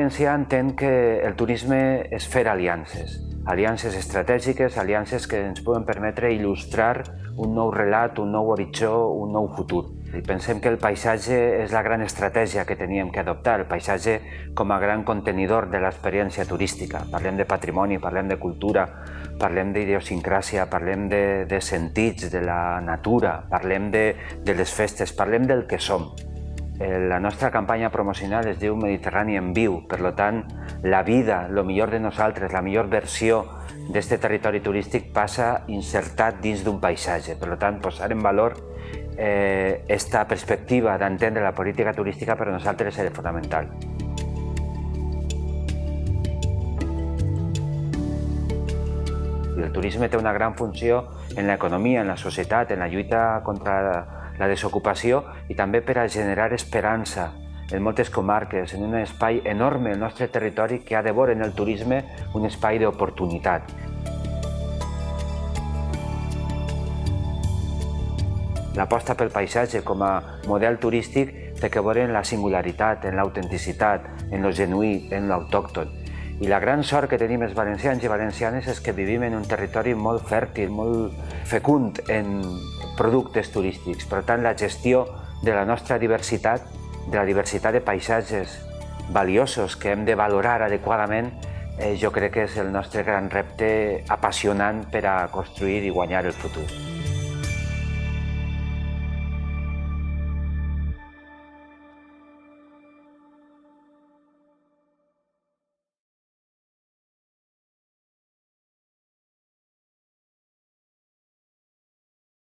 valencià entén que el turisme és fer aliances, aliances estratègiques, aliances que ens poden permetre il·lustrar un nou relat, un nou horitzó, un nou futur. I pensem que el paisatge és la gran estratègia que teníem que adoptar, el paisatge com a gran contenidor de l'experiència turística. Parlem de patrimoni, parlem de cultura, parlem d'idiosincràsia, parlem de sentits, de la natura, parlem de les festes, parlem del que som. La nostra campanya promocional es diu Mediterrani en viu, per tant, la vida, el millor de nosaltres, la millor versió d'aquest territori turístic passa insertat dins d'un paisatge. Per tant, posar en valor aquesta perspectiva d'entendre la política turística per a nosaltres és fonamental. El turisme té una gran funció en l'economia, en la societat, en la lluita contra la desocupació i també per a generar esperança en moltes comarques, en un espai enorme al nostre territori que ha de veure en el turisme un espai d'oportunitat. L'aposta pel paisatge com a model turístic té que veure en la singularitat, en l'autenticitat, en el genuí, en l'autòcton. I la gran sort que tenim els valencians i valencianes és que vivim en un territori molt fèrtil, molt fecund en productes turístics. Per tant, la gestió de la nostra diversitat, de la diversitat de paisatges valiosos que hem de valorar adequadament, jo crec que és el nostre gran repte apassionant per a construir i guanyar el futur.